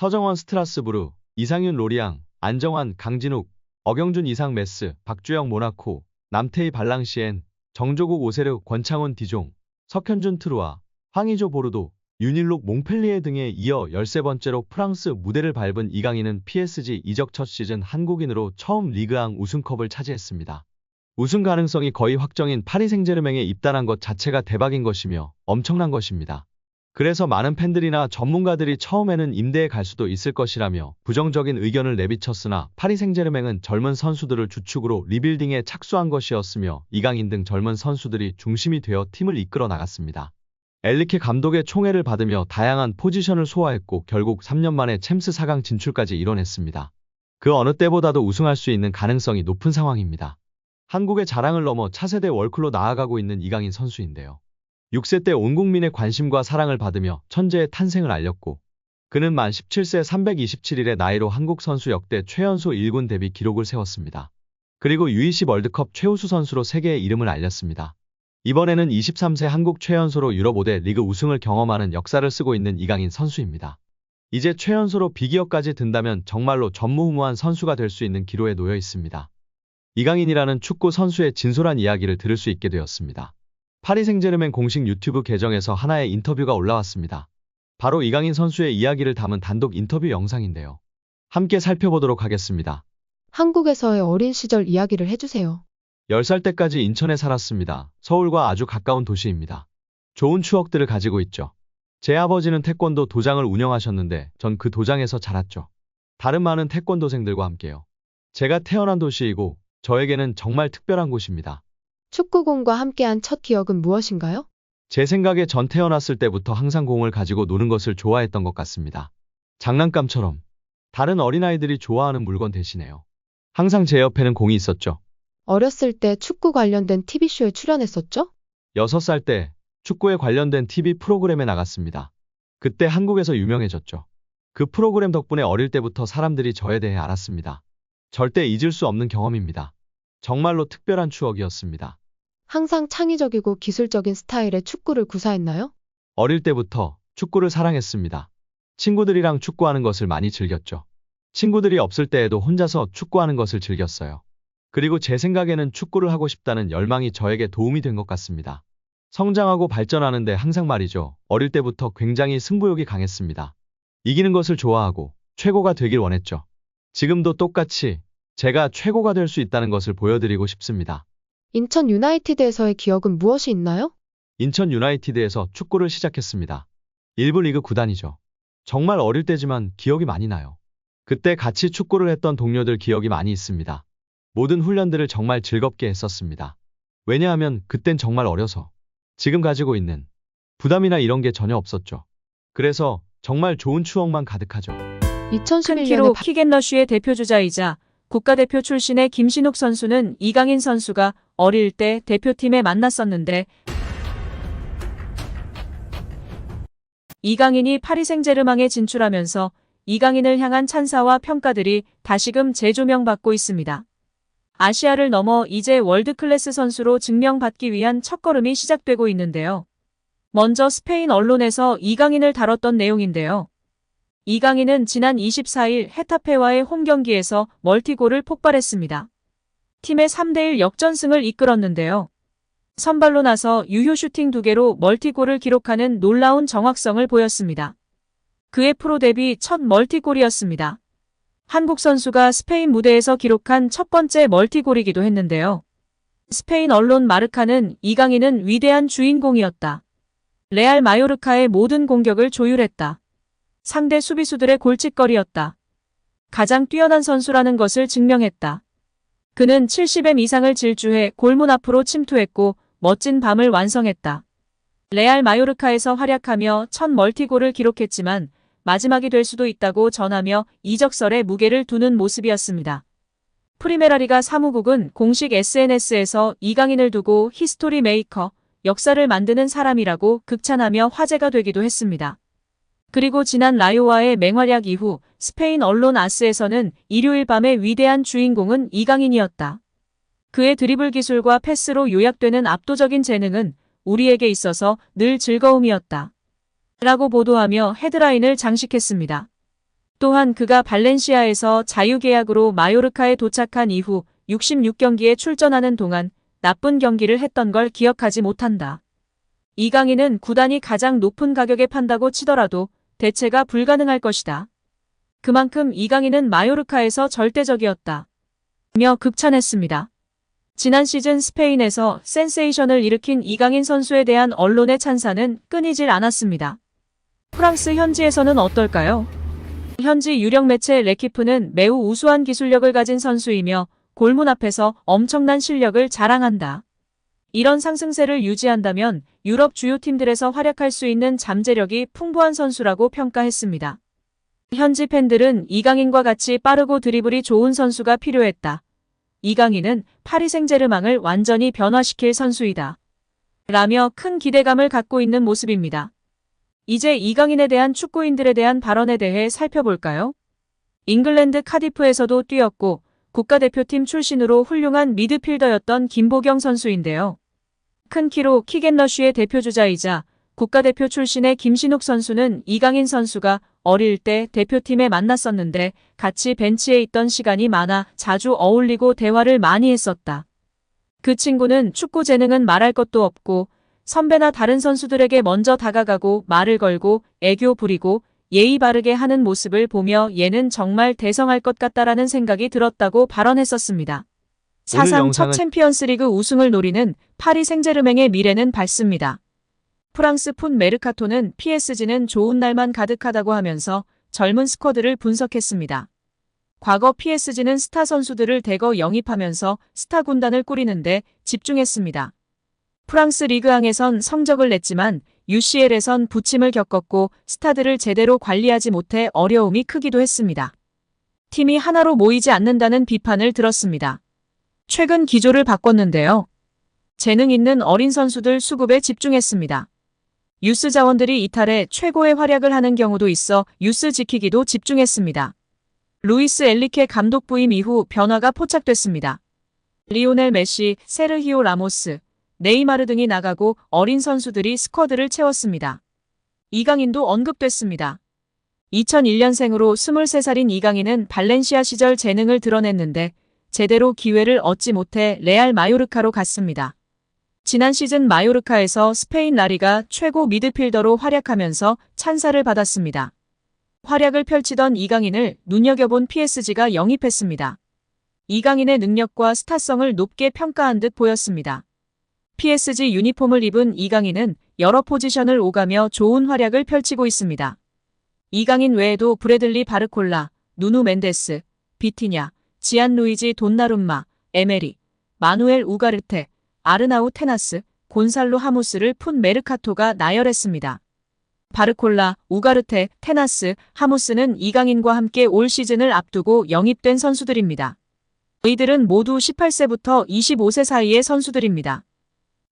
서정원 스트라스부르, 이상윤 로리앙, 안정환 강진욱, 어경준 이상 메스, 박주영 모나코, 남태희 발랑시엔, 정조국 오세르 권창훈 디종, 석현준 트루아, 황의조 보르도, 윤일록 몽펠리에 등에 이어 13번째로 프랑스 무대를 밟은 이강인은 PSG 이적 첫 시즌 한국인으로 처음 리그앙 우승컵을 차지했습니다. 우승 가능성이 거의 확정인 파리 생제르맹에 입단한 것 자체가 대박인 것이며 엄청난 것입니다. 그래서 많은 팬들이나 전문가들이 처음에는 임대에 갈 수도 있을 것이라며 부정적인 의견을 내비쳤으나 파리 생제르맹은 젊은 선수들을 주축으로 리빌딩에 착수한 것이었으며 이강인 등 젊은 선수들이 중심이 되어 팀을 이끌어 나갔습니다. 엘리케 감독의 총애를 받으며 다양한 포지션을 소화했고 결국 3년 만에 챔스 4강 진출까지 이뤄냈습니다. 그 어느 때보다도 우승할 수 있는 가능성이 높은 상황입니다. 한국의 자랑을 넘어 차세대 월클로 나아가고 있는 이강인 선수인데요. 6세 때 온 국민의 관심과 사랑을 받으며 천재의 탄생을 알렸고 그는 만 17세 327일의 나이로 한국 선수 역대 최연소 1군 데뷔 기록을 세웠습니다. 그리고 U20 월드컵 최우수 선수로 세계의 이름을 알렸습니다. 이번에는 23세 한국 최연소로 유럽 5대 리그 우승을 경험하는 역사를 쓰고 있는 이강인 선수입니다. 이제 최연소로 비기업까지 든다면 정말로 전무후무한 선수가 될 수 있는 기로에 놓여 있습니다. 이강인이라는 축구 선수의 진솔한 이야기를 들을 수 있게 되었습니다. 파리 생제르맹 공식 유튜브 계정에서 하나의 인터뷰가 올라왔습니다. 바로 이강인 선수의 이야기를 담은 단독 인터뷰 영상인데요. 함께 살펴보도록 하겠습니다. 한국에서의 어린 시절 이야기를 해주세요. 10살 때까지 인천에 살았습니다. 서울과 아주 가까운 도시입니다. 좋은 추억들을 가지고 있죠. 제 아버지는 태권도 도장을 운영하셨는데 전 그 도장에서 자랐죠. 다른 많은 태권도생들과 함께요. 제가 태어난 도시이고 저에게는 정말 특별한 곳입니다. 축구공과 함께한 첫 기억은 무엇인가요? 제 생각에 전 태어났을 때부터 항상 공을 가지고 노는 것을 좋아했던 것 같습니다. 장난감처럼 다른 어린아이들이 좋아하는 물건 대신에요. 항상 제 옆에는 공이 있었죠. 어렸을 때 축구 관련된 TV쇼에 출연했었죠? 6살 때 축구에 관련된 TV 프로그램에 나갔습니다. 그때 한국에서 유명해졌죠. 그 프로그램 덕분에 어릴 때부터 사람들이 저에 대해 알았습니다. 절대 잊을 수 없는 경험입니다. 정말로 특별한 추억이었습니다. 항상 창의적이고 기술적인 스타일의 축구를 구사했나요? 어릴 때부터 축구를 사랑했습니다. 친구들이랑 축구하는 것을 많이 즐겼죠. 친구들이 없을 때에도 혼자서 축구하는 것을 즐겼어요. 그리고 제 생각에는 축구를 하고 싶다는 열망이 저에게 도움이 된 것 같습니다. 성장하고 발전하는데 항상 말이죠. 어릴 때부터 굉장히 승부욕이 강했습니다. 이기는 것을 좋아하고 최고가 되길 원했죠. 지금도 똑같이 제가 최고가 될 수 있다는 것을 보여드리고 싶습니다. 인천 유나이티드에서의 기억은 무엇이 있나요? 인천 유나이티드에서 축구를 시작했습니다. 1부 리그 구단이죠. 정말 어릴 때지만 기억이 많이 나요. 그때 같이 축구를 했던 동료들 기억이 많이 있습니다. 모든 훈련들을 정말 즐겁게 했었습니다. 왜냐하면 그땐 정말 어려서 지금 가지고 있는 부담이나 이런 게 전혀 없었죠. 그래서 정말 좋은 추억만 가득하죠. 큰 2011년에 키로 킥앤러쉬의 대표주자이자 국가대표 출신의 김신욱 선수는 이강인 선수가 어릴 때 대표팀에 만났었는데 이강인이 파리 생제르맹에 진출하면서 이강인을 향한 찬사와 평가들이 다시금 재조명받고 있습니다. 아시아를 넘어 이제 월드클래스 선수로 증명받기 위한 첫걸음이 시작되고 있는데요. 먼저 스페인 언론에서 이강인을 다뤘던 내용인데요. 이강인은 지난 24일 헤타페와의 홈경기에서 멀티골을 폭발했습니다. 팀의 3대1 역전승을 이끌었는데요. 선발로 나서 유효 슈팅 2개로 멀티골을 기록하는 놀라운 정확성을 보였습니다. 그의 프로 데뷔 첫 멀티골이었습니다. 한국 선수가 스페인 무대에서 기록한 첫 번째 멀티골이기도 했는데요. 스페인 언론 마르카는 이강인은 위대한 주인공이었다. 레알 마요르카의 모든 공격을 조율했다. 상대 수비수들의 골칫거리였다. 가장 뛰어난 선수라는 것을 증명했다. 그는 70m 이상을 질주해 골문 앞으로 침투했고 멋진 밤을 완성했다. 레알 마요르카에서 활약하며 첫 멀티골을 기록했지만 마지막이 될 수도 있다고 전하며 이적설에 무게를 두는 모습이었습니다. 프리메라리가 사무국은 공식 SNS에서 이강인을 두고 히스토리 메이커, 역사를 만드는 사람이라고 극찬하며 화제가 되기도 했습니다. 그리고 지난 라요와의 맹활약 이후 스페인 언론 아스에서는 일요일 밤의 위대한 주인공은 이강인이었다. 그의 드리블 기술과 패스로 요약되는 압도적인 재능은 우리에게 있어서 늘 즐거움이었다. 라고 보도하며 헤드라인을 장식했습니다. 또한 그가 발렌시아에서 자유계약으로 마요르카에 도착한 이후 66경기에 출전하는 동안 나쁜 경기를 했던 걸 기억하지 못한다. 이강인은 구단이 가장 높은 가격에 판다고 치더라도 대체가 불가능할 것이다. 그만큼 이강인은 마요르카에서 절대적이었다. 며 극찬했습니다. 지난 시즌 스페인에서 센세이션을 일으킨 이강인 선수에 대한 언론의 찬사는 끊이질 않았습니다. 프랑스 현지에서는 어떨까요? 현지 유력 매체 레키프는 매우 우수한 기술력을 가진 선수이며 골문 앞에서 엄청난 실력을 자랑한다. 이런 상승세를 유지한다면 유럽 주요 팀들에서 활약할 수 있는 잠재력이 풍부한 선수라고 평가했습니다. 현지 팬들은 이강인과 같이 빠르고 드리블이 좋은 선수가 필요했다. 이강인은 파리 생제르맹을 완전히 변화시킬 선수이다. 라며 큰 기대감을 갖고 있는 모습입니다. 이제 이강인에 대한 축구인들에 대한 발언에 대해 살펴볼까요? 잉글랜드 카디프에서도 뛰었고 국가대표팀 출신으로 훌륭한 미드필더였던 김보경 선수인데요. 큰 키로 킥앤러쉬의 대표주자이자 국가대표 출신의 김신욱 선수는 이강인 선수가 어릴 때 대표팀에 만났었는데 같이 벤치에 있던 시간이 많아 자주 어울리고 대화를 많이 했었다. 그 친구는 축구 재능은 말할 것도 없고 선배나 다른 선수들에게 먼저 다가가고 말을 걸고 애교 부리고 예의 바르게 하는 모습을 보며 얘는 정말 대성할 것 같다라는 생각이 들었다고 발언했었습니다. 사상 첫 챔피언스리그 우승을 노리는 파리 생제르맹의 미래는 밝습니다. 프랑스 풋 메르카토는 PSG는 좋은 날만 가득하다고 하면서 젊은 스쿼드를 분석했습니다. 과거 PSG는 스타 선수들을 대거 영입하면서 스타 군단을 꾸리는데 집중했습니다. 프랑스 리그앙에선 성적을 냈지만 UCL에선 부침을 겪었고 스타들을 제대로 관리하지 못해 어려움이 크기도 했습니다. 팀이 하나로 모이지 않는다는 비판을 들었습니다. 최근 기조를 바꿨는데요. 재능 있는 어린 선수들 수급에 집중했습니다. 유스 자원들이 이탈해 최고의 활약을 하는 경우도 있어 유스 지키기도 집중했습니다. 루이스 엘리케 감독 부임 이후 변화가 포착됐습니다. 리오넬 메시, 세르히오 라모스, 네이마르 등이 나가고 어린 선수들이 스쿼드를 채웠습니다. 이강인도 언급됐습니다. 2001년생으로 23살인 이강인은 발렌시아 시절 재능을 드러냈는데 제대로 기회를 얻지 못해 레알 마요르카로 갔습니다. 지난 시즌 마요르카에서 스페인 라리가 최고 미드필더로 활약하면서 찬사를 받았습니다. 활약을 펼치던 이강인을 눈여겨본 PSG가 영입했습니다. 이강인의 능력과 스타성을 높게 평가한 듯 보였습니다. PSG 유니폼을 입은 이강인은 여러 포지션을 오가며 좋은 활약을 펼치고 있습니다. 이강인 외에도 브래들리 바르콜라, 누누 멘데스, 비티냐, 지안루이지 돈나룸마, 에메리, 마누엘 우가르테, 아르나우 테나스, 곤살로 하무스를 풋 메르카토가 나열했습니다. 바르콜라, 우가르테, 테나스, 하무스는 이강인과 함께 올 시즌을 앞두고 영입된 선수들입니다. 이들은 모두 18세부터 25세 사이의 선수들입니다.